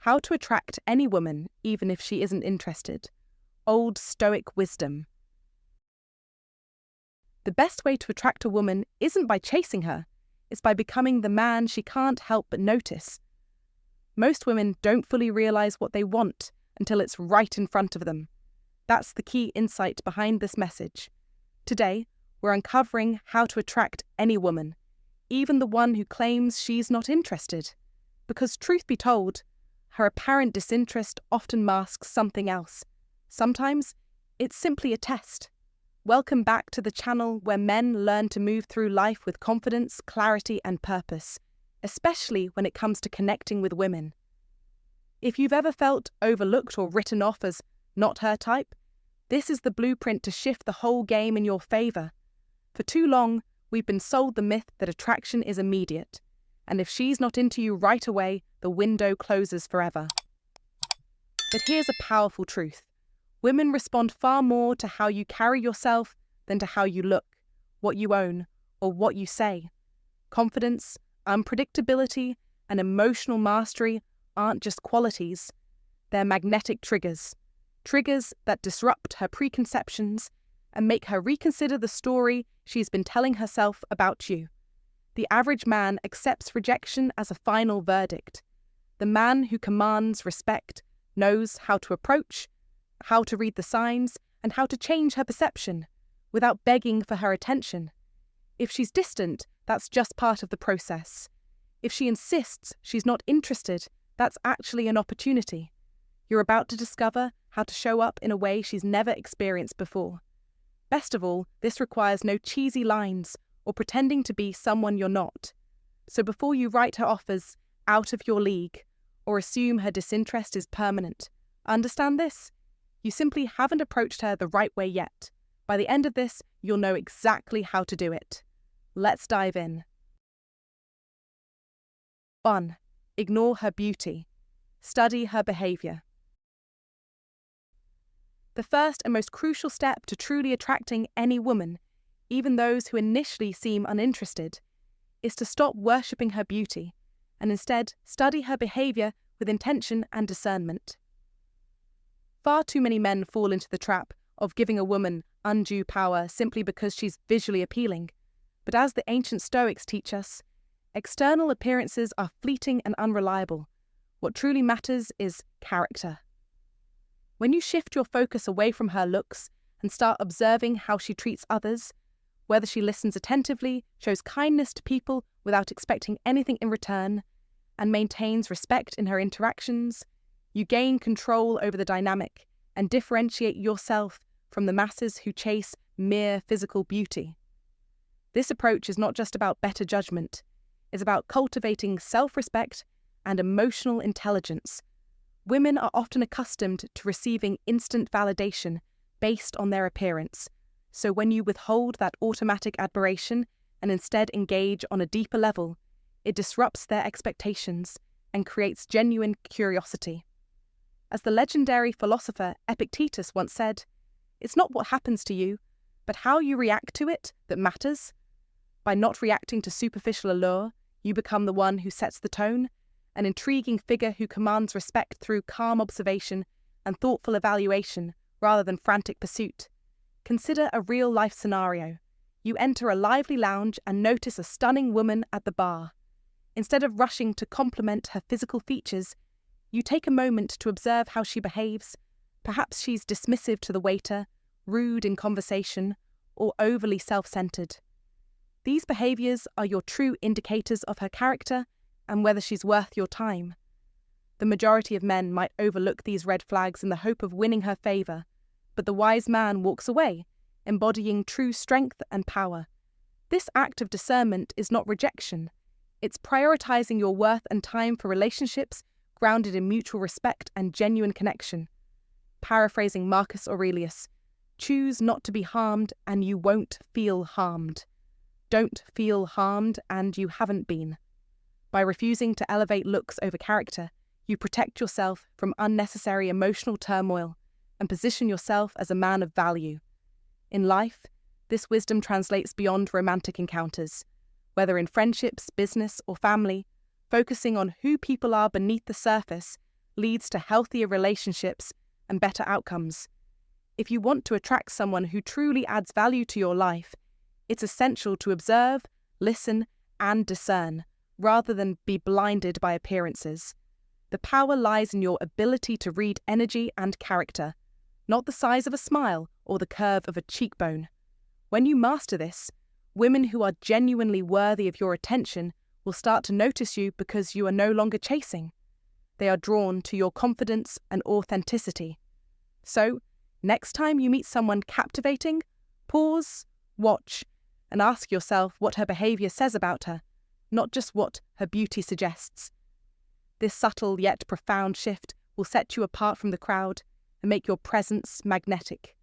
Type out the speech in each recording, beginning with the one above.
How to attract any woman, even if she isn't interested. Old Stoic wisdom. The best way to attract a woman isn't by chasing her, it's by becoming the man she can't help but notice. Most women don't fully realize what they want until it's right in front of them. That's the key insight behind this message. Today, we're uncovering how to attract any woman, even the one who claims she's not interested. Because truth be told, her apparent disinterest often masks something else. Sometimes, it's simply a test. Welcome back to the channel where men learn to move through life with confidence, clarity, and purpose, especially when it comes to connecting with women. If you've ever felt overlooked or written off as not her type, this is the blueprint to shift the whole game in your favor. For too long, we've been sold the myth that attraction is immediate, and if she's not into you right away, the window closes forever. But here's a powerful truth. Women respond far more to how you carry yourself than to how you look, what you own, or what you say. Confidence, unpredictability, and emotional mastery aren't just qualities. They're magnetic triggers. Triggers that disrupt her preconceptions and make her reconsider the story she's been telling herself about you. The average man accepts rejection as a final verdict. The man who commands respect knows how to approach, how to read the signs, and how to change her perception without begging for her attention. If she's distant, that's just part of the process. If she insists she's not interested, that's actually an opportunity. You're about to discover how to show up in a way she's never experienced before. Best of all, this requires no cheesy lines or pretending to be someone you're not. So before you write her off as out of your league or assume her disinterest is permanent, understand this: you simply haven't approached her the right way yet. By the end of this, you'll know exactly how to do it. Let's dive in. 1. Ignore her beauty. Study her behavior. The first and most crucial step to truly attracting any woman, even those who initially seem uninterested, is to stop worshipping her beauty and instead study her behavior with intention and discernment. Far too many men fall into the trap of giving a woman undue power simply because she's visually appealing. But as the ancient Stoics teach us, external appearances are fleeting and unreliable. What truly matters is character. When you shift your focus away from her looks and start observing how she treats others, whether she listens attentively, shows kindness to people without expecting anything in return, and maintains respect in her interactions, you gain control over the dynamic and differentiate yourself from the masses who chase mere physical beauty. This approach is not just about better judgment, it's about cultivating self-respect and emotional intelligence. Women are often accustomed to receiving instant validation based on their appearance, so when you withhold that automatic admiration and instead engage on a deeper level, it disrupts their expectations and creates genuine curiosity. As the legendary philosopher Epictetus once said, "It's not what happens to you, but how you react to it that matters." By not reacting to superficial allure, you become the one who sets the tone, an intriguing figure who commands respect through calm observation and thoughtful evaluation rather than frantic pursuit. Consider a real-life scenario. You enter a lively lounge and notice a stunning woman at the bar. Instead of rushing to compliment her physical features, you take a moment to observe how she behaves. Perhaps she's dismissive to the waiter, rude in conversation, or overly self-centered. These behaviors are your true indicators of her character and whether she's worth your time. The majority of men might overlook these red flags in the hope of winning her favor, but the wise man walks away, embodying true strength and power. This act of discernment is not rejection. It's prioritizing your worth and time for relationships grounded in mutual respect and genuine connection. Paraphrasing Marcus Aurelius, choose not to be harmed and you won't feel harmed. Don't feel harmed and you haven't been. By refusing to elevate looks over character, you protect yourself from unnecessary emotional turmoil and position yourself as a man of value. In life, this wisdom translates beyond romantic encounters. Whether in friendships, business, or family, focusing on who people are beneath the surface leads to healthier relationships and better outcomes. If you want to attract someone who truly adds value to your life, it's essential to observe, listen, and discern, rather than be blinded by appearances. The power lies in your ability to read energy and character, not the size of a smile or the curve of a cheekbone. When you master this, women who are genuinely worthy of your attention will start to notice you because you are no longer chasing. They are drawn to your confidence and authenticity. So, next time you meet someone captivating, pause, watch, and ask yourself what her behavior says about her, not just what her beauty suggests. This subtle yet profound shift will set you apart from the crowd and make your presence magnetic.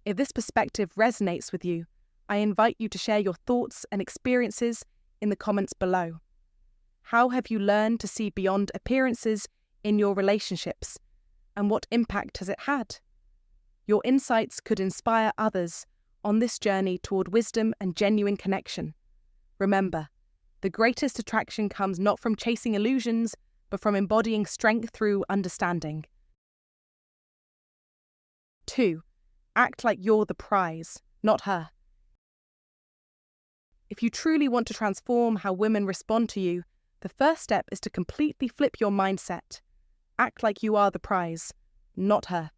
If this perspective resonates with you, I invite you to share your thoughts and experiences in the comments below. How have you learned to see beyond appearances in your relationships, and what impact has it had? Your insights could inspire others on this journey toward wisdom and genuine connection. Remember, the greatest attraction comes not from chasing illusions, but from embodying strength through understanding. 2. Act like you're the prize, not her. If you truly want to transform how women respond to you, the first step is to completely flip your mindset. Act like you are the prize, not her.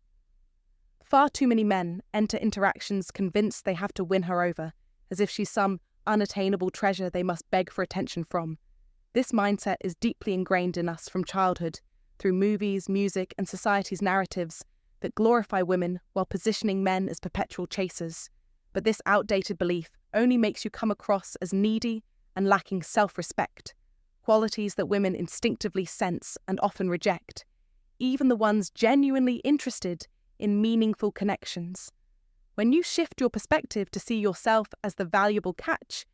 Far too many men enter interactions convinced they have to win her over, as if she's some unattainable treasure they must beg for attention from. This mindset is deeply ingrained in us from childhood, through movies, music, and society's narratives that glorify women while positioning men as perpetual chasers. But this outdated belief only makes you come across as needy and lacking self-respect, qualities that women instinctively sense and often reject, even the ones genuinely interested in meaningful connections. When you shift your perspective to see yourself as the valuable catch,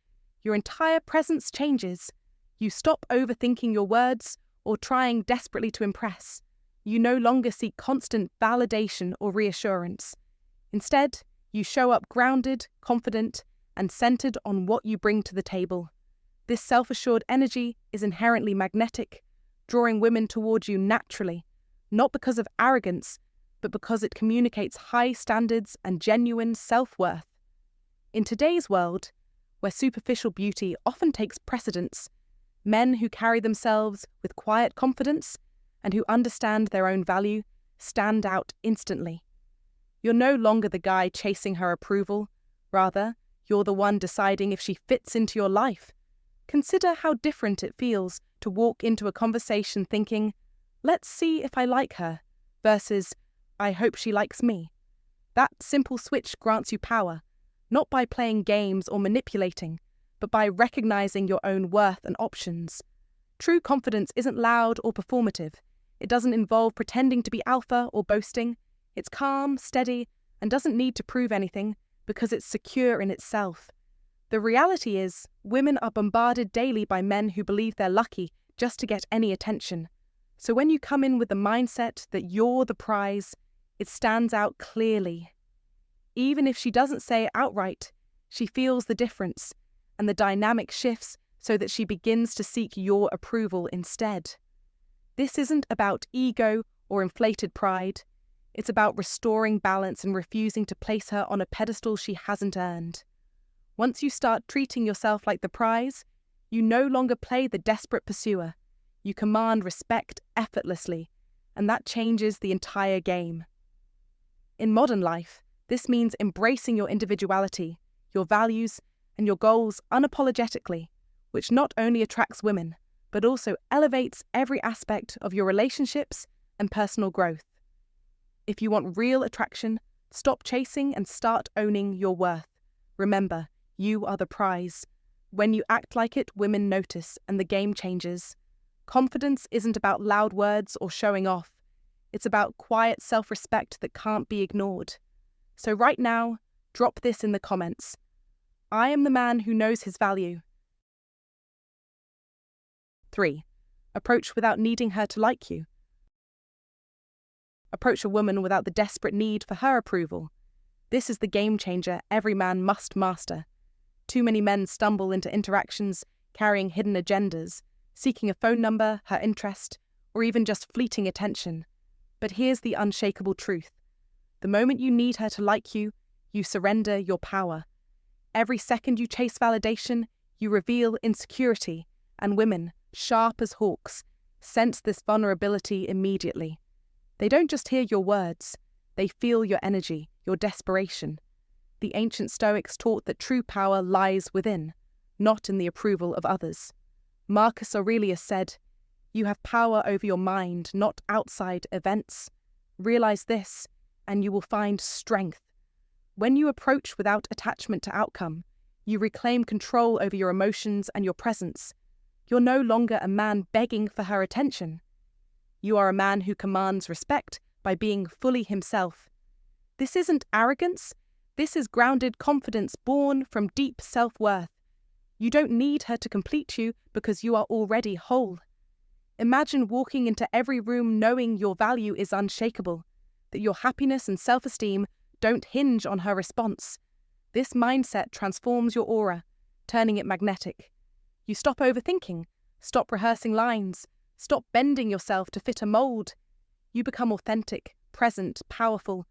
your entire presence changes. You stop overthinking your words or trying desperately to impress. You no longer seek constant validation or reassurance. Instead, you show up grounded, confident, and centered on what you bring to the table. This self-assured energy is inherently magnetic, drawing women toward you naturally, not because of arrogance, but because it communicates high standards and genuine self-worth. In today's world, where superficial beauty often takes precedence, men who carry themselves with quiet confidence and who understand their own value stand out instantly. You're no longer the guy chasing her approval. Rather, you're the one deciding if she fits into your life. Consider how different it feels to walk into a conversation thinking, "Let's see if I like her," versus, "I hope she likes me." That simple switch grants you power, not by playing games or manipulating, but by recognizing your own worth and options. True confidence isn't loud or performative. It doesn't involve pretending to be alpha or boasting. It's calm, steady, and doesn't need to prove anything because it's secure in itself. The reality is, women are bombarded daily by men who believe they're lucky just to get any attention. So when you come in with the mindset that you're the prize, it stands out clearly. Even if she doesn't say it outright, she feels the difference, and the dynamic shifts so that she begins to seek your approval instead. This isn't about ego or inflated pride. It's about restoring balance and refusing to place her on a pedestal she hasn't earned. Once you start treating yourself like the prize, you no longer play the desperate pursuer. You command respect effortlessly, and that changes the entire game. In modern life, this means embracing your individuality, your values, and your goals unapologetically, which not only attracts women, but also elevates every aspect of your relationships and personal growth. If you want real attraction, stop chasing and start owning your worth. Remember, you are the prize. When you act like it, women notice, and the game changes. Confidence isn't about loud words or showing off. It's about quiet self-respect that can't be ignored. So right now, drop this in the comments. I am the man who knows his value. 3. Approach without needing her to like you. Approach a woman without the desperate need for her approval. This is the game changer every man must master. Too many men stumble into interactions carrying hidden agendas, seeking a phone number, her interest, or even just fleeting attention. But here's the unshakable truth. The moment you need her to like you, you surrender your power. Every second you chase validation, you reveal insecurity, and women, sharp as hawks, sense this vulnerability immediately. They don't just hear your words, they feel your energy, your desperation. The ancient Stoics taught that true power lies within, not in the approval of others. Marcus Aurelius said, "You have power over your mind, not outside events. Realize this, and you will find strength. When you approach without attachment to outcome, you reclaim control over your emotions and your presence. You're no longer a man begging for her attention. You are a man who commands respect by being fully himself. This isn't arrogance. This is grounded confidence born from deep self-worth. You don't need her to complete you because you are already whole. Imagine walking into every room knowing your value is unshakable, that your happiness and self-esteem don't hinge on her response. This mindset transforms your aura, turning it magnetic. You stop overthinking, stop rehearsing lines, stop bending yourself to fit a mold. You become authentic, present, powerful.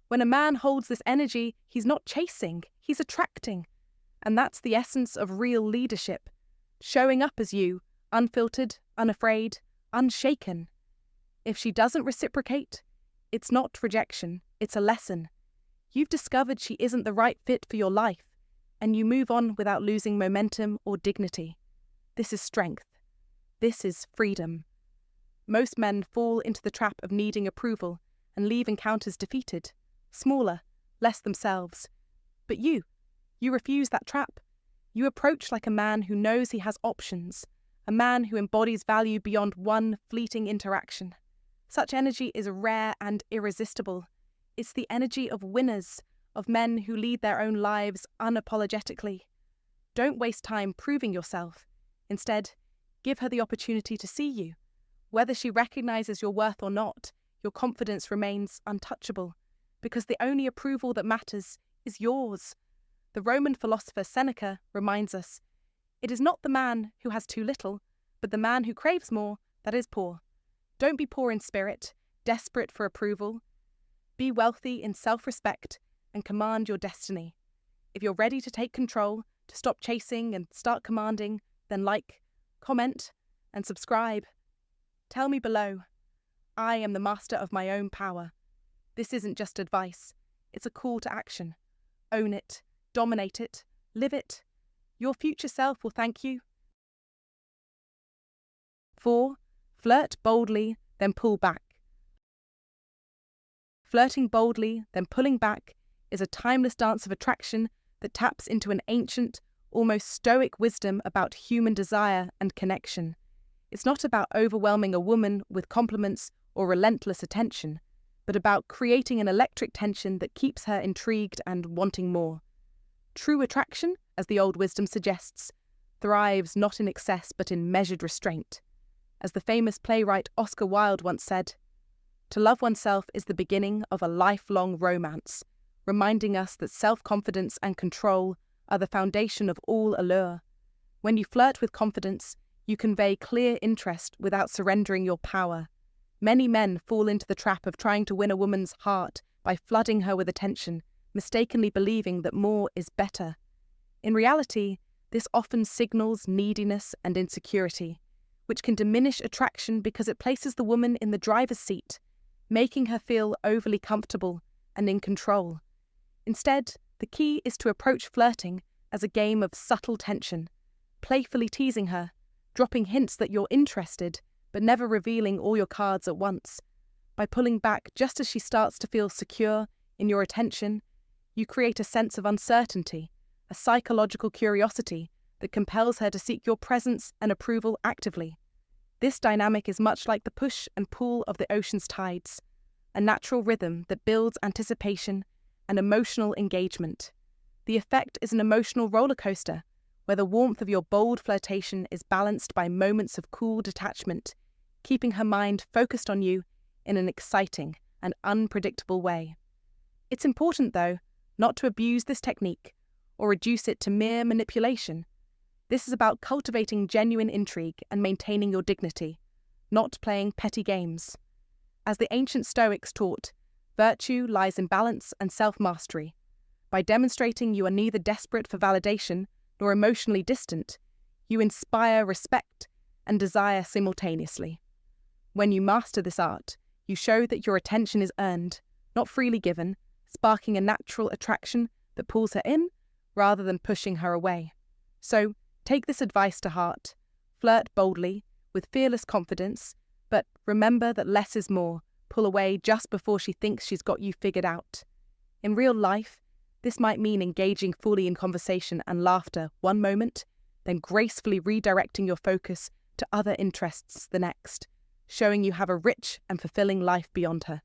When a man holds this energy, he's not chasing, he's attracting. And that's the essence of real leadership. Showing up as you, unfiltered, unafraid, unshaken. If she doesn't reciprocate, it's not rejection, it's a lesson. You've discovered she isn't the right fit for your life, and you move on without losing momentum or dignity. This is strength. This is freedom. Most men fall into the trap of needing approval and leave encounters defeated, smaller, less themselves. But you refuse that trap. You approach like a man who knows he has options, a man who embodies value beyond one fleeting interaction. Such energy is rare and irresistible. It's the energy of winners, of men who lead their own lives unapologetically. Don't waste time proving yourself. Instead, give her the opportunity to see you. Whether she recognizes your worth or not, your confidence remains untouchable, because the only approval that matters is yours. The Roman philosopher Seneca reminds us, it is not the man who has too little, but the man who craves more that is poor. Don't be poor in spirit, desperate for approval. Be wealthy in self-respect and command your destiny. If you're ready to take control, to stop chasing and start commanding, then like, comment, and subscribe. Tell me below. I am the master of my own power. This isn't just advice, it's a call to action. Own it, dominate it, live it. Your future self will thank you. 4. Flirt boldly, then pull back. Flirting boldly, then pulling back is a timeless dance of attraction that taps into an ancient, almost stoic wisdom about human desire and connection. It's not about overwhelming a woman with compliments or relentless attention, but about creating an electric tension that keeps her intrigued and wanting more. True attraction, as the old wisdom suggests, thrives not in excess but in measured restraint. As the famous playwright Oscar Wilde once said, "To love oneself is the beginning of a lifelong romance," reminding us that self-confidence and control are the foundation of all allure. When you flirt with confidence, you convey clear interest without surrendering your power. Many men fall into the trap of trying to win a woman's heart by flooding her with attention, mistakenly believing that more is better. In reality, this often signals neediness and insecurity, which can diminish attraction because it places the woman in the driver's seat, making her feel overly comfortable and in control. Instead, the key is to approach flirting as a game of subtle tension, playfully teasing her, dropping hints that you're interested, but never revealing all your cards at once. By pulling back just as she starts to feel secure in your attention, you create a sense of uncertainty, a psychological curiosity that compels her to seek your presence and approval actively. This dynamic is much like the push and pull of the ocean's tides, a natural rhythm that builds anticipation and emotional engagement. The effect is an emotional roller coaster, where the warmth of your bold flirtation is balanced by moments of cool detachment, keeping her mind focused on you in an exciting and unpredictable way. It's important, though, not to abuse this technique or reduce it to mere manipulation. This is about cultivating genuine intrigue and maintaining your dignity, not playing petty games. As the ancient Stoics taught, virtue lies in balance and self-mastery. By demonstrating you are neither desperate for validation nor emotionally distant, you inspire respect and desire simultaneously. When you master this art, you show that your attention is earned, not freely given, sparking a natural attraction that pulls her in rather than pushing her away. So, take this advice to heart. Flirt boldly, with fearless confidence, but remember that less is more. Pull away just before she thinks she's got you figured out. In real life, this might mean engaging fully in conversation and laughter one moment, then gracefully redirecting your focus to other interests the next, showing you have a rich and fulfilling life beyond her.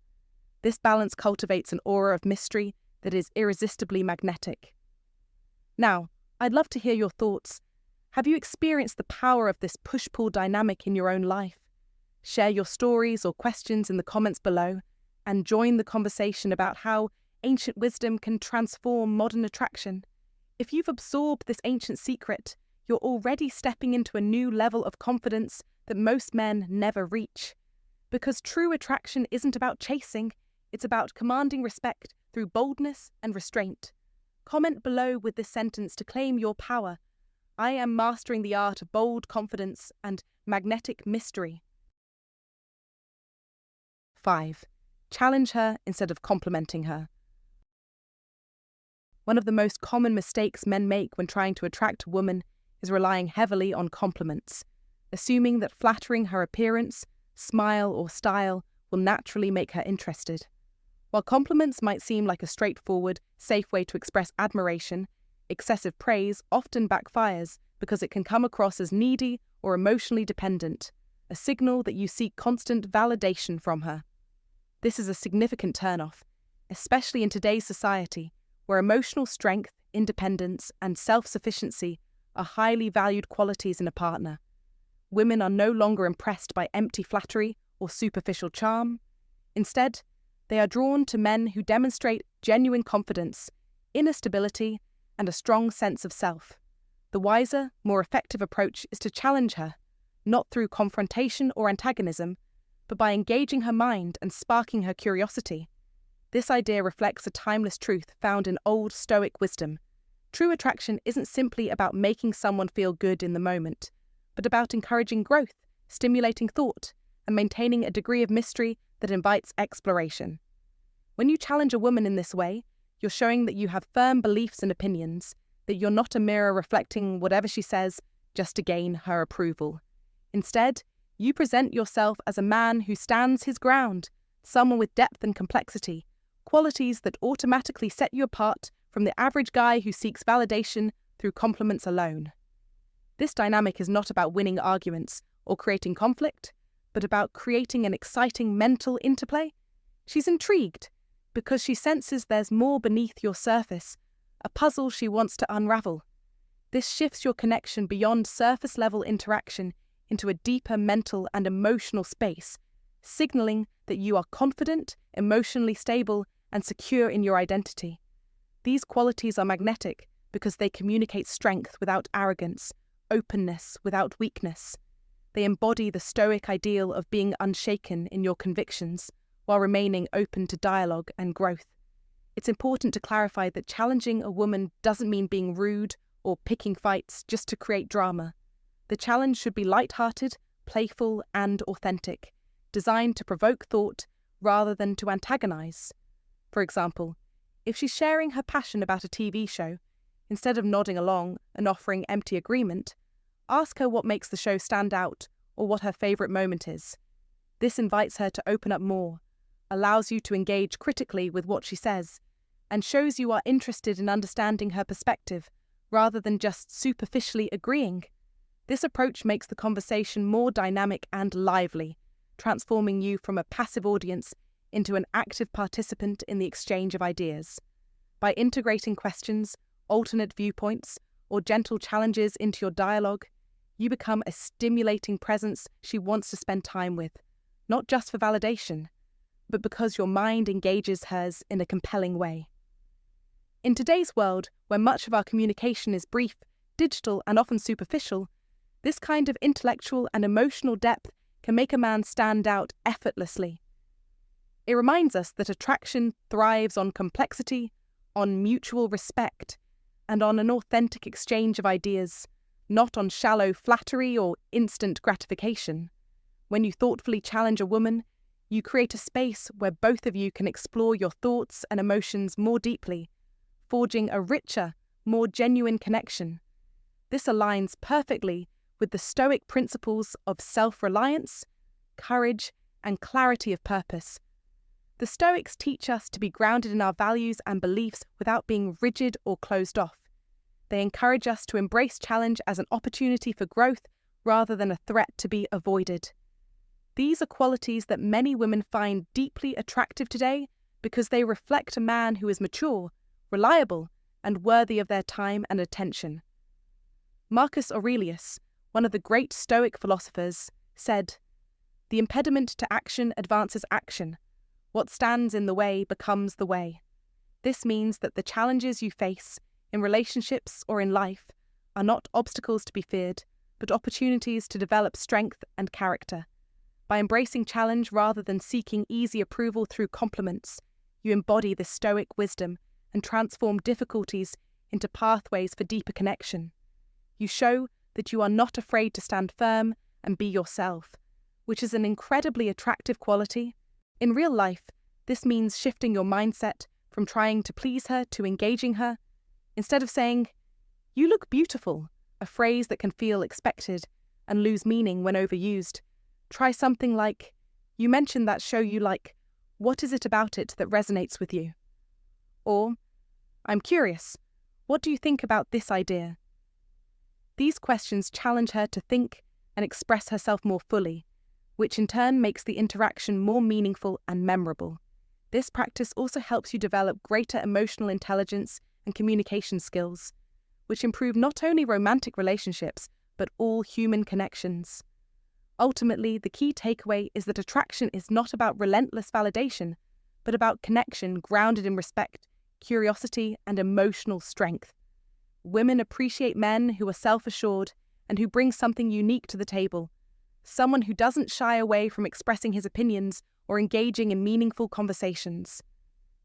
This balance cultivates an aura of mystery that is irresistibly magnetic. Now, I'd love to hear your thoughts. Have you experienced the power of this push-pull dynamic in your own life? Share your stories or questions in the comments below, and join the conversation about how ancient wisdom can transform modern attraction. If you've absorbed this ancient secret, you're already stepping into a new level of confidence that most men never reach. Because true attraction isn't about chasing, it's about commanding respect through boldness and restraint. Comment below with this sentence to claim your power. I am mastering the art of bold confidence and magnetic mystery. 5. Challenge her instead of complimenting her. One of the most common mistakes men make when trying to attract a woman is relying heavily on compliments, assuming that flattering her appearance, smile, or style will naturally make her interested. While compliments might seem like a straightforward, safe way to express admiration, excessive praise often backfires because it can come across as needy or emotionally dependent, a signal that you seek constant validation from her. This is a significant turnoff, especially in today's society, where emotional strength, independence, and self-sufficiency are highly valued qualities in a partner. Women are no longer impressed by empty flattery or superficial charm. Instead, they are drawn to men who demonstrate genuine confidence, inner stability, and a strong sense of self. The wiser, more effective approach is to challenge her, not through confrontation or antagonism, but by engaging her mind and sparking her curiosity. This idea reflects a timeless truth found in Old Stoic wisdom. True attraction isn't simply about making someone feel good in the moment, but about encouraging growth, stimulating thought, and maintaining a degree of mystery that invites exploration. When you challenge a woman in this way, you're showing that you have firm beliefs and opinions, that you're not a mirror reflecting whatever she says just to gain her approval. Instead, you present yourself as a man who stands his ground, someone with depth and complexity, qualities that automatically set you apart from the average guy who seeks validation through compliments alone. This dynamic is not about winning arguments or creating conflict, but about creating an exciting mental interplay. She's intrigued because she senses there's more beneath your surface, a puzzle she wants to unravel. This shifts your connection beyond surface-level interaction into a deeper mental and emotional space, signaling that you are confident, emotionally stable, and secure in your identity. These qualities are magnetic because they communicate strength without arrogance, openness without weakness. They embody the Stoic ideal of being unshaken in your convictions while remaining open to dialogue and growth. It's important to clarify that challenging a woman doesn't mean being rude or picking fights just to create drama. The challenge should be light-hearted, playful, and authentic, designed to provoke thought rather than to antagonize. For example, if she's sharing her passion about a TV show, instead of nodding along and offering empty agreement, ask her what makes the show stand out or what her favorite moment is. This invites her to open up more, allows you to engage critically with what she says, and shows you are interested in understanding her perspective rather than just superficially agreeing. This approach makes the conversation more dynamic and lively, transforming you from a passive audience into an active participant in the exchange of ideas. By integrating questions, alternate viewpoints, or gentle challenges into your dialogue, you become a stimulating presence she wants to spend time with, not just for validation, but because your mind engages hers in a compelling way. In today's world, where much of our communication is brief, digital, and often superficial, this kind of intellectual and emotional depth can make a man stand out effortlessly. It reminds us that attraction thrives on complexity, on mutual respect, and on an authentic exchange of ideas, not on shallow flattery or instant gratification. When you thoughtfully challenge a woman, you create a space where both of you can explore your thoughts and emotions more deeply, forging a richer, more genuine connection. This aligns perfectly with the Stoic principles of self-reliance, courage, and clarity of purpose. The Stoics teach us to be grounded in our values and beliefs without being rigid or closed off. They encourage us to embrace challenge as an opportunity for growth rather than a threat to be avoided. These are qualities that many women find deeply attractive today because they reflect a man who is mature, reliable, and worthy of their time and attention. Marcus Aurelius, one of the great Stoic philosophers, said, "The impediment to action advances action. What stands in the way becomes the way." This means that the challenges you face, in relationships or in life, are not obstacles to be feared, but opportunities to develop strength and character. By embracing challenge rather than seeking easy approval through compliments, you embody the Stoic wisdom and transform difficulties into pathways for deeper connection. You show that you are not afraid to stand firm and be yourself, which is an incredibly attractive quality. In real life, this means shifting your mindset from trying to please her to engaging her. Instead of saying, "You look beautiful," a phrase that can feel expected and lose meaning when overused, try something like, "You mentioned that show you like. What is it about it that resonates with you?" Or, "I'm curious. What do you think about this idea?" These questions challenge her to think and express herself more fully, which in turn makes the interaction more meaningful and memorable. This practice also helps you develop greater emotional intelligence and communication skills, which improve not only romantic relationships, but all human connections. Ultimately, the key takeaway is that attraction is not about relentless validation, but about connection grounded in respect, curiosity, and emotional strength. Women appreciate men who are self-assured and who bring something unique to the table, someone who doesn't shy away from expressing his opinions or engaging in meaningful conversations.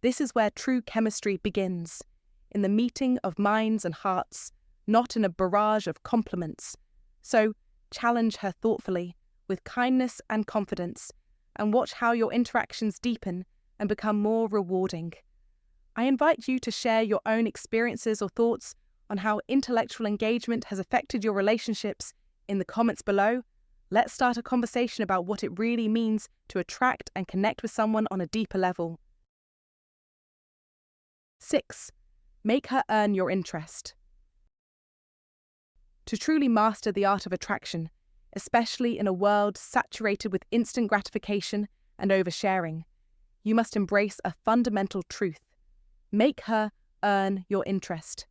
This is where true chemistry begins, in the meeting of minds and hearts, not in a barrage of compliments. So, challenge her thoughtfully, with kindness and confidence, and watch how your interactions deepen and become more rewarding. I invite you to share your own experiences or thoughts on how intellectual engagement has affected your relationships in the comments below. Let's start a conversation about what it really means to attract and connect with someone on a deeper level. 6. Make her earn your interest. To truly master the art of attraction, especially in a world saturated with instant gratification and oversharing, you must embrace a fundamental truth. Make her earn your interest.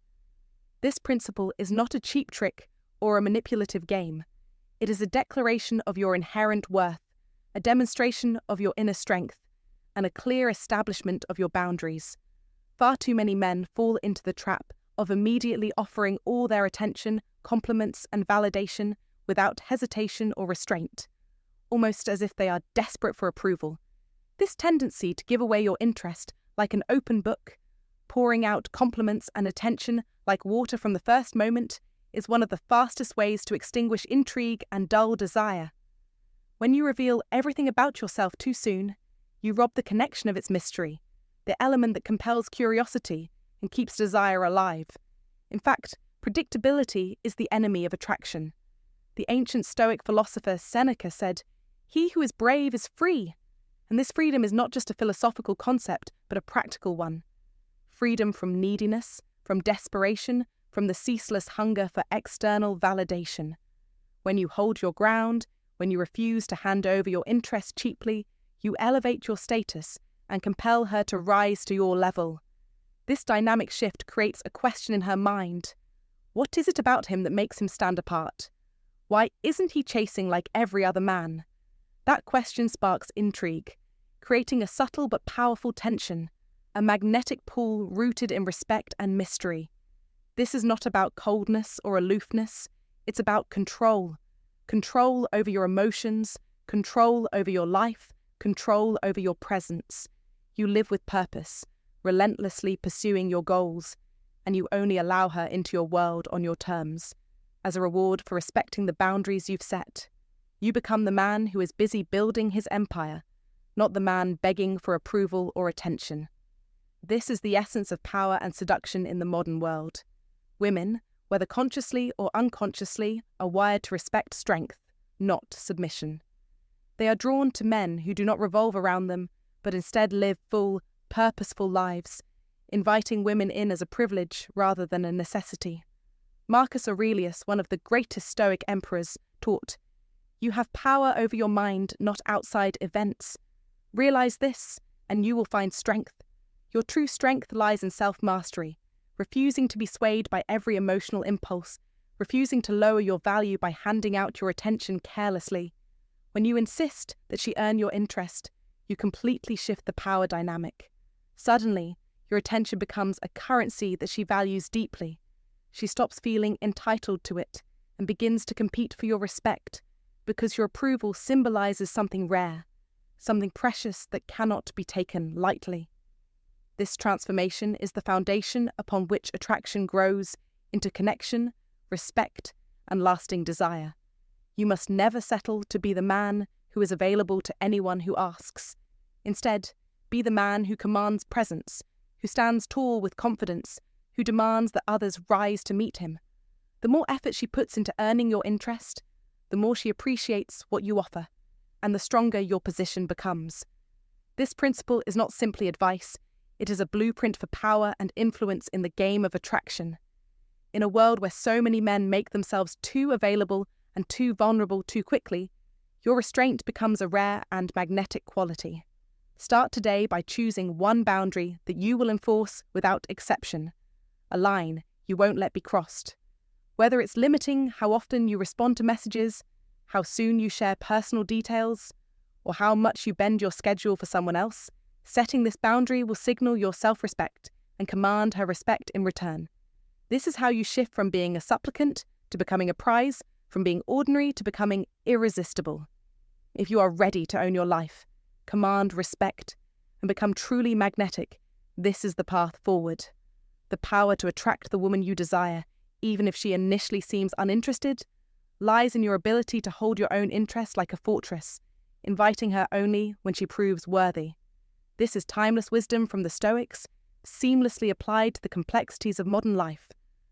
This principle is not a cheap trick or a manipulative game. It is a declaration of your inherent worth, a demonstration of your inner strength, and a clear establishment of your boundaries. Far too many men fall into the trap of immediately offering all their attention, compliments, and validation without hesitation or restraint, almost as if they are desperate for approval. This tendency to give away your interest like an open book, pouring out compliments and attention like water from the first moment, is one of the fastest ways to extinguish intrigue and dull desire. When you reveal everything about yourself too soon, you rob the connection of its mystery, the element that compels curiosity and keeps desire alive. In fact, predictability is the enemy of attraction. The ancient Stoic philosopher Seneca said, "He who is brave is free." And this freedom is not just a philosophical concept, but a practical one. Freedom from neediness, from desperation, from the ceaseless hunger for external validation. When you hold your ground, when you refuse to hand over your interest cheaply, you elevate your status and compel her to rise to your level. This dynamic shift creates a question in her mind. What is it about him that makes him stand apart? Why isn't he chasing like every other man? That question sparks intrigue, creating a subtle but powerful tension, a magnetic pull rooted in respect and mystery. This is not about coldness or aloofness, it's about control. Control over your emotions, control over your life, control over your presence. You live with purpose, relentlessly pursuing your goals, and you only allow her into your world on your terms. As a reward for respecting the boundaries you've set, you become the man who is busy building his empire, not the man begging for approval or attention. This is the essence of power and seduction in the modern world. Women, whether consciously or unconsciously, are wired to respect strength, not submission. They are drawn to men who do not revolve around them, but instead live full, purposeful lives, inviting women in as a privilege rather than a necessity. Marcus Aurelius, one of the greatest Stoic emperors, taught, "You have power over your mind, not outside events. Realize this, and you will find strength. Your true strength lies in self-mastery, refusing to be swayed by every emotional impulse, refusing to lower your value by handing out your attention carelessly. When you insist that she earn your interest, you completely shift the power dynamic. Suddenly, your attention becomes a currency that she values deeply. She stops feeling entitled to it and begins to compete for your respect, because your approval symbolizes something rare, something precious that cannot be taken lightly. This transformation is the foundation upon which attraction grows into connection, respect, and lasting desire. You must never settle to be the man who is available to anyone who asks. Instead, be the man who commands presence, who stands tall with confidence, who demands that others rise to meet him. The more effort she puts into earning your interest, the more she appreciates what you offer, and the stronger your position becomes. This principle is not simply advice, it is a blueprint for power and influence in the game of attraction. In a world where so many men make themselves too available and too vulnerable too quickly, your restraint becomes a rare and magnetic quality. Start today by choosing one boundary that you will enforce without exception, a line you won't let be crossed. Whether it's limiting how often you respond to messages, how soon you share personal details, or how much you bend your schedule for someone else, setting this boundary will signal your self-respect and command her respect in return. This is how you shift from being a supplicant to becoming a prize, from being ordinary to becoming irresistible. If you are ready to own your life, command respect, and become truly magnetic, this is the path forward. The power to attract the woman you desire, even if she initially seems uninterested, lies in your ability to hold your own interest like a fortress, inviting her only when she proves worthy. This is timeless wisdom from the Stoics, seamlessly applied to the complexities of modern life,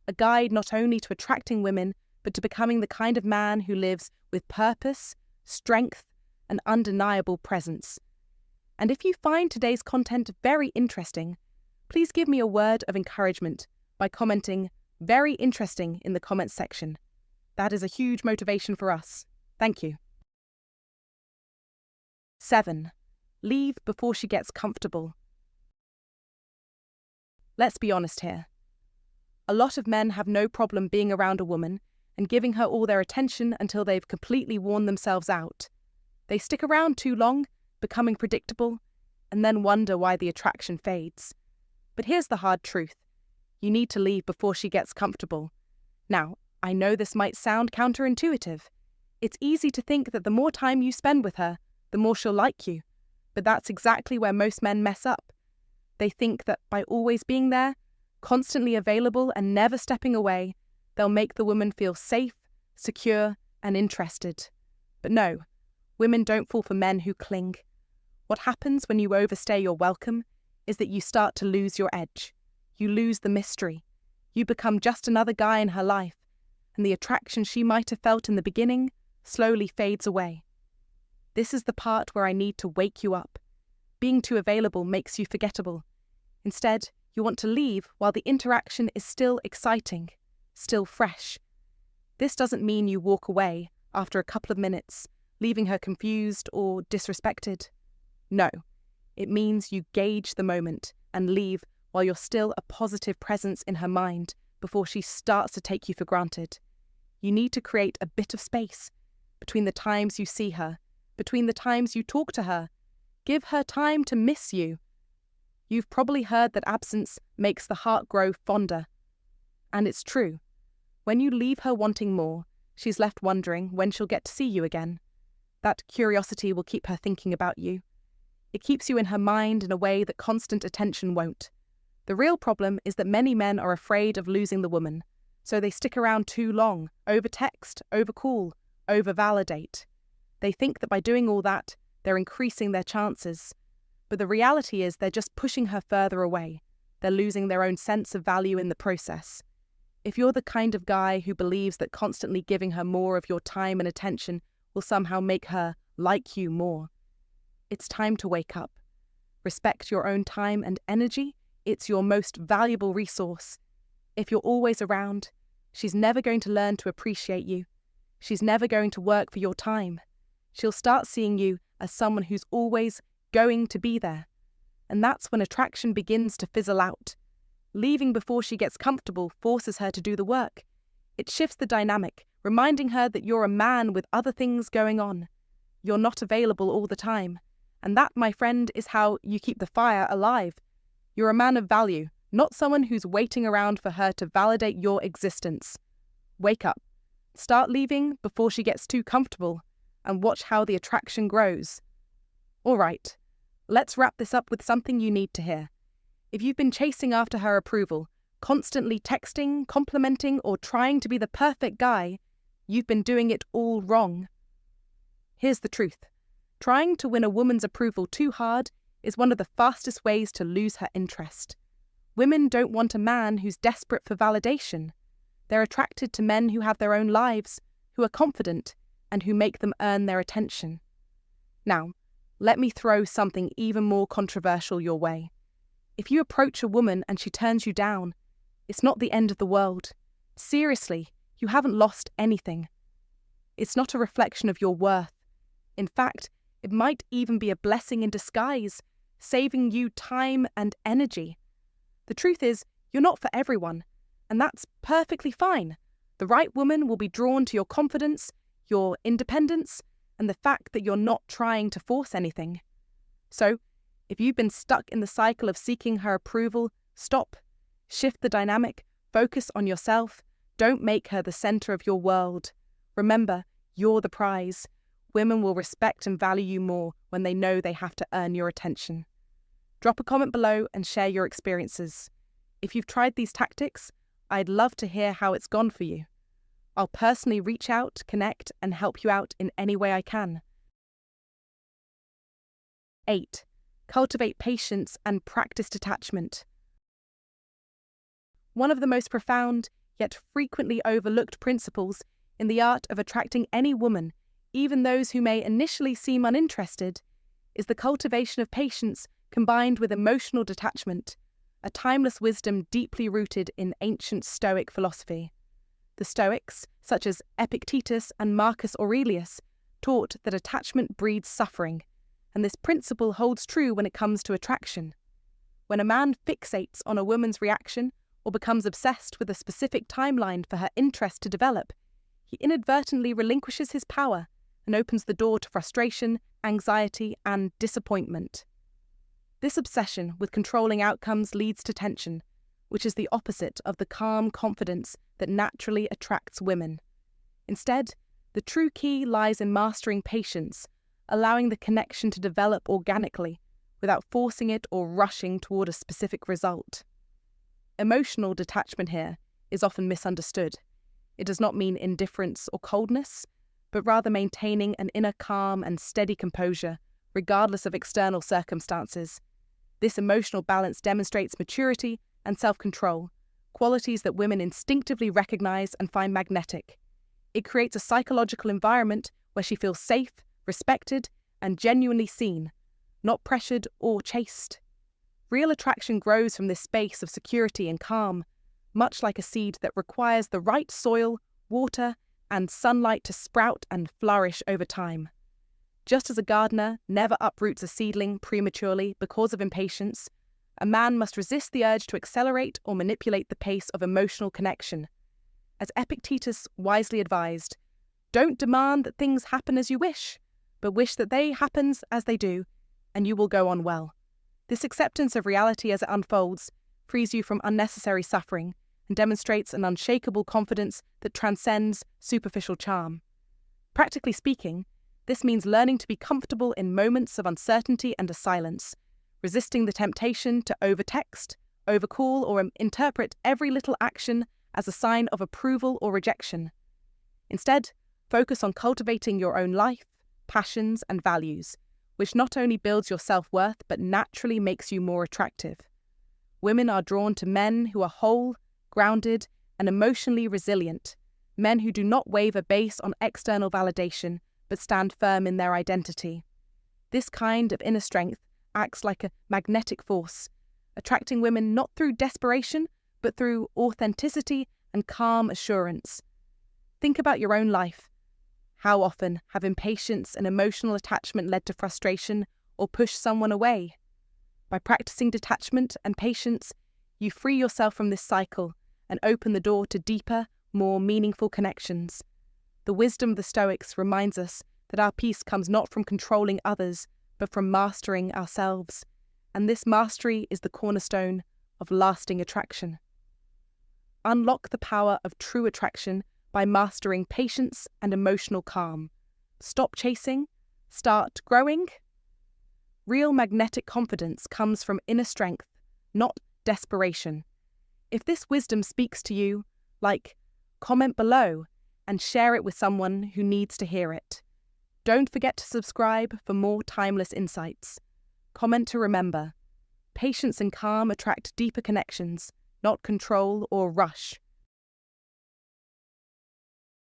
a guide not only to attracting women, but to becoming the kind of man who lives with purpose, strength, and undeniable presence. And if you find today's content very interesting, please give me a word of encouragement by commenting "very interesting" in the comments section. That is a huge motivation for us. Thank you. 7. Leave before she gets comfortable. Let's be honest here. A lot of men have no problem being around a woman and giving her all their attention until they've completely worn themselves out. They stick around too long, becoming predictable, and then wonder why the attraction fades. But here's the hard truth. You need to leave before she gets comfortable. Now, I know this might sound counterintuitive. It's easy to think that the more time you spend with her, the more she'll like you. But that's exactly where most men mess up. They think that by always being there, constantly available and never stepping away, they'll make the woman feel safe, secure, and interested. But no, women don't fall for men who cling. What happens when you overstay your welcome is that you start to lose your edge. You lose the mystery. You become just another guy in her life, and the attraction she might have felt in the beginning slowly fades away. This is the part where I need to wake you up. Being too available makes you forgettable. Instead, you want to leave while the interaction is still exciting, still fresh. This doesn't mean you walk away after a couple of minutes, leaving her confused or disrespected. No, it means you gauge the moment and leave while you're still a positive presence in her mind before she starts to take you for granted. You need to create a bit of space between the times you see her, between the times you talk to her. Give her time to miss you. You've probably heard that absence makes the heart grow fonder. And it's true. When you leave her wanting more, she's left wondering when she'll get to see you again. That curiosity will keep her thinking about you. It keeps you in her mind in a way that constant attention won't. The real problem is that many men are afraid of losing the woman, so they stick around too long, over-text, over-call, over-validate. They think that by doing all that, they're increasing their chances. But the reality is they're just pushing her further away. They're losing their own sense of value in the process. If you're the kind of guy who believes that constantly giving her more of your time and attention will somehow make her like you more, it's time to wake up. Respect your own time and energy. It's your most valuable resource. If you're always around, she's never going to learn to appreciate you. She's never going to work for your time. She'll start seeing you as someone who's always going to be there. And that's when attraction begins to fizzle out. Leaving before she gets comfortable forces her to do the work. It shifts the dynamic, reminding her that you're a man with other things going on. You're not available all the time. And that, my friend, is how you keep the fire alive. You're a man of value, not someone who's waiting around for her to validate your existence. Wake up. Start leaving before she gets too comfortable, and watch how the attraction grows. All right, let's wrap this up with something you need to hear. If you've been chasing after her approval, constantly texting, complimenting, or trying to be the perfect guy, you've been doing it all wrong. Here's the truth. Trying to win a woman's approval too hard is one of the fastest ways to lose her interest. Women don't want a man who's desperate for validation. They're attracted to men who have their own lives, who are confident, and who make them earn their attention. Now, let me throw something even more controversial your way. If you approach a woman and she turns you down, it's not the end of the world. Seriously, you haven't lost anything. It's not a reflection of your worth. In fact, it might even be a blessing in disguise, saving you time and energy. The truth is, you're not for everyone, and that's perfectly fine. The right woman will be drawn to your confidence, your independence, and the fact that you're not trying to force anything. So, if you've been stuck in the cycle of seeking her approval, stop. Shift the dynamic, focus on yourself. Don't make her the center of your world. Remember, you're the prize. Women will respect and value you more when they know they have to earn your attention. Drop a comment below and share your experiences. If you've tried these tactics, I'd love to hear how it's gone for you. I'll personally reach out, connect, and help you out in any way I can. 8. Cultivate patience and practice detachment. One of the most profound, yet frequently overlooked principles in the art of attracting any woman, even those who may initially seem uninterested, is the cultivation of patience combined with emotional detachment, a timeless wisdom deeply rooted in ancient Stoic philosophy. The Stoics, such as Epictetus and Marcus Aurelius, taught that attachment breeds suffering, and this principle holds true when it comes to attraction. When a man fixates on a woman's reaction or becomes obsessed with a specific timeline for her interest to develop, he inadvertently relinquishes his power and opens the door to frustration, anxiety, and disappointment. This obsession with controlling outcomes leads to tension, which is the opposite of the calm confidence that naturally attracts women. Instead, the true key lies in mastering patience, allowing the connection to develop organically without forcing it or rushing toward a specific result. Emotional detachment here is often misunderstood. It does not mean indifference or coldness, but rather maintaining an inner calm and steady composure, regardless of external circumstances. This emotional balance demonstrates maturity and self-control, qualities that women instinctively recognize and find magnetic. It creates a psychological environment where she feels safe, respected, and genuinely seen, not pressured or chased. Real attraction grows from this space of security and calm, much like a seed that requires the right soil, water, and sunlight to sprout and flourish over time. Just as a gardener never uproots a seedling prematurely because of impatience, a man must resist the urge to accelerate or manipulate the pace of emotional connection. As Epictetus wisely advised, don't demand that things happen as you wish, but wish that they happen as they do, and you will go on well. This acceptance of reality as it unfolds frees you from unnecessary suffering and demonstrates an unshakable confidence that transcends superficial charm. Practically speaking, This means learning to be comfortable in moments of uncertainty and silence, resisting the temptation to overtext, overcall, or interpret every little action as a sign of approval or rejection. Instead, focus on cultivating your own life, passions, and values, which not only builds your self-worth but naturally makes you more attractive. Women are drawn to men who are whole, grounded, and emotionally resilient, men who do not waver based on external validation but stand firm in their identity. This kind of inner strength acts like a magnetic force, attracting women not through desperation but through authenticity and calm assurance. Think about your own life. How often have impatience and emotional attachment led to frustration or pushed someone away? By practicing detachment and patience, you free yourself from this cycle and open the door to deeper, more meaningful connections. The wisdom of the Stoics reminds us that our peace comes not from controlling others, but from mastering ourselves, and this mastery is the cornerstone of lasting attraction. Unlock the power of true attraction by mastering patience and emotional calm. Stop chasing, start growing. Real magnetic confidence comes from inner strength, not desperation. If this wisdom speaks to you, comment below and share it with someone who needs to hear it. Don't forget to subscribe for more timeless insights. Comment to remember. Patience and calm attract deeper connections, not control or rush.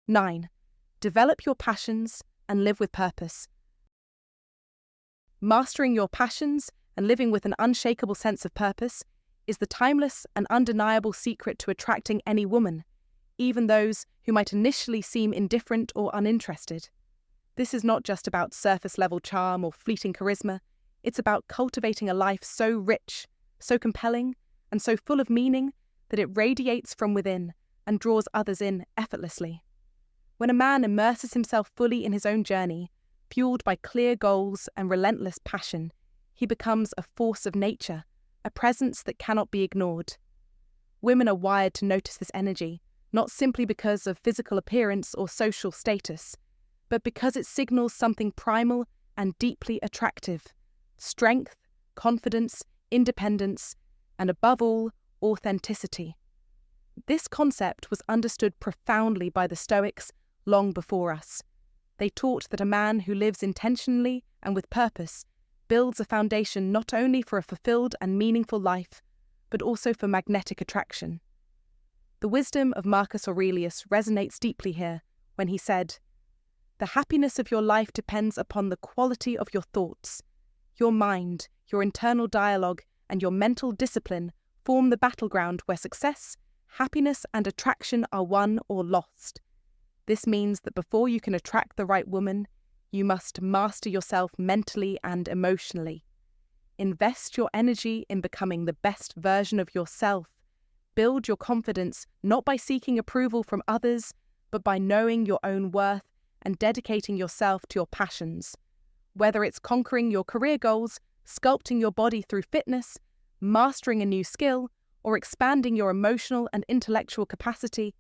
9. Develop your passions and live with purpose. Mastering your passions and living with an unshakable sense of purpose is the timeless and undeniable secret to attracting any woman, even those who might initially seem indifferent or uninterested. This is not just about surface-level charm or fleeting charisma. It's about cultivating a life so rich, so compelling, and so full of meaning that it radiates from within and draws others in effortlessly. When a man immerses himself fully in his own journey, fueled by clear goals and relentless passion, he becomes a force of nature, a presence that cannot be ignored. Women are wired to notice this energy, not simply because of physical appearance or social status, but because it signals something primal and deeply attractive: strength, confidence, independence, and above all, authenticity. This concept was understood profoundly by the Stoics long before us. They taught that a man who lives intentionally and with purpose builds a foundation not only for a fulfilled and meaningful life, but also for magnetic attraction. The wisdom of Marcus Aurelius resonates deeply here when he said, "The happiness of your life depends upon the quality of your thoughts. Your mind, your internal dialogue, and your mental discipline form the battleground where success, happiness, and attraction are won or lost. This means that before you can attract the right woman, you must master yourself mentally and emotionally. Invest your energy in becoming the best version of yourself. Build your confidence not by seeking approval from others, but by knowing your own worth and dedicating yourself to your passions. Whether it's conquering your career goals, sculpting your body through fitness, mastering a new skill, or expanding your emotional and intellectual capacity,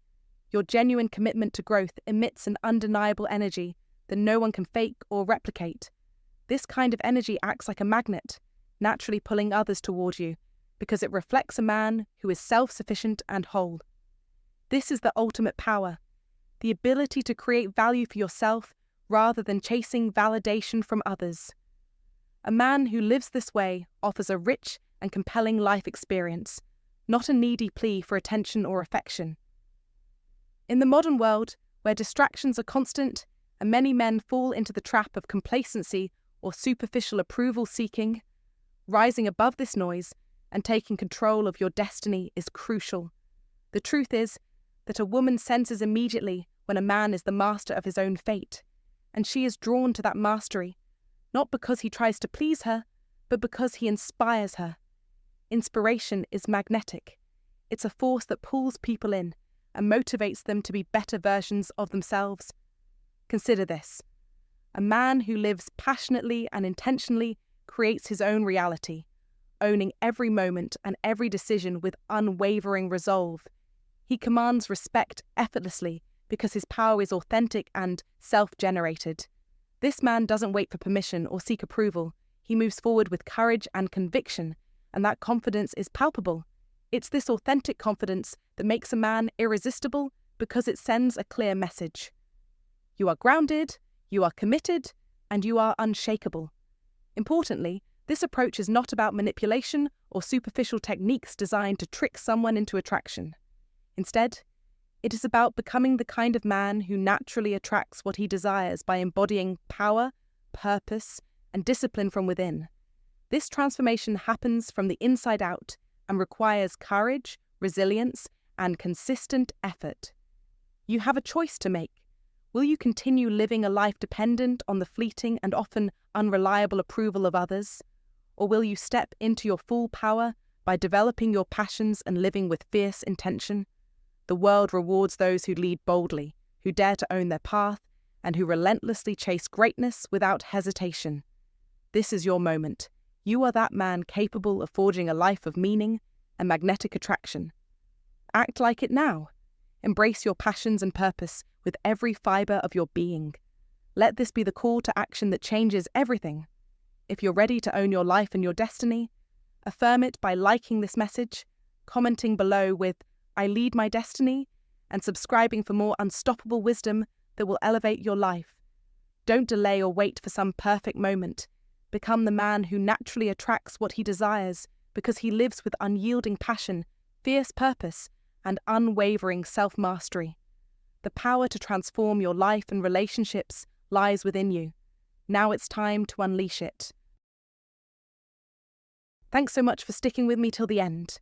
your genuine commitment to growth emits an undeniable energy that no one can fake or replicate. This kind of energy acts like a magnet, naturally pulling others toward you, because it reflects a man who is self-sufficient and whole. This is the ultimate power, the ability to create value for yourself rather than chasing validation from others. A man who lives this way offers a rich and compelling life experience, not a needy plea for attention or affection. In the modern world, where distractions are constant and many men fall into the trap of complacency or superficial approval seeking, rising above this noise and taking control of your destiny is crucial. The truth is that a woman senses immediately when a man is the master of his own fate, and she is drawn to that mastery, not because he tries to please her, but because he inspires her. Inspiration is magnetic. It's a force that pulls people in and motivates them to be better versions of themselves. Consider this. A man who lives passionately and intentionally creates his own reality, owning every moment and every decision with unwavering resolve. He commands respect effortlessly because his power is authentic and self-generated. This man doesn't wait for permission or seek approval. He moves forward with courage and conviction, and that confidence is palpable. It's this authentic confidence that makes a man irresistible because it sends a clear message. You are grounded, you are committed, and you are unshakable. Importantly, this approach is not about manipulation or superficial techniques designed to trick someone into attraction. Instead, it is about becoming the kind of man who naturally attracts what he desires by embodying power, purpose, and discipline from within. This transformation happens from the inside out and requires courage, resilience, and consistent effort. You have a choice to make. Will you continue living a life dependent on the fleeting and often unreliable approval of others? Or will you step into your full power by developing your passions and living with fierce intention? The world rewards those who lead boldly, who dare to own their path, and who relentlessly chase greatness without hesitation. This is your moment. You are that man capable of forging a life of meaning and magnetic attraction. Act like it now. Embrace your passions and purpose with every fibre of your being. Let this be the call to action that changes everything. If you're ready to own your life and your destiny, affirm it by liking this message, commenting below with "I lead my destiny," and subscribing for more unstoppable wisdom that will elevate your life. Don't delay or wait for some perfect moment. Become the man who naturally attracts what he desires because he lives with unyielding passion, fierce purpose, and unwavering self-mastery. The power to transform your life and relationships lies within you. Now it's time to unleash it. Thanks so much for sticking with me till the end.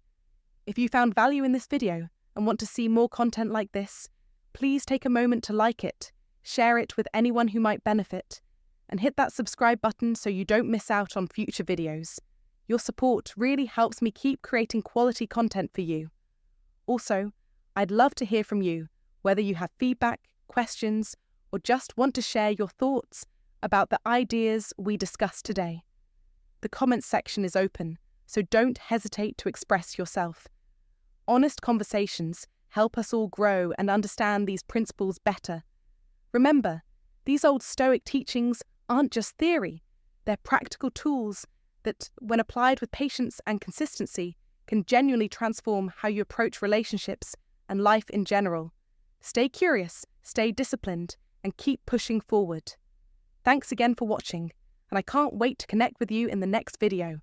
If you found value in this video and want to see more content like this, please take a moment to like it, share it with anyone who might benefit, and hit that subscribe button so you don't miss out on future videos. Your support really helps me keep creating quality content for you. Also, I'd love to hear from you, whether you have feedback, questions, or just want to share your thoughts about the ideas we discussed today. The comments section is open, so don't hesitate to express yourself. Honest conversations help us all grow and understand these principles better. Remember, these old Stoic teachings aren't just theory, they're practical tools that, when applied with patience and consistency, can genuinely transform how you approach relationships and life in general. Stay curious, stay disciplined, and keep pushing forward. Thanks again for watching, and I can't wait to connect with you in the next video.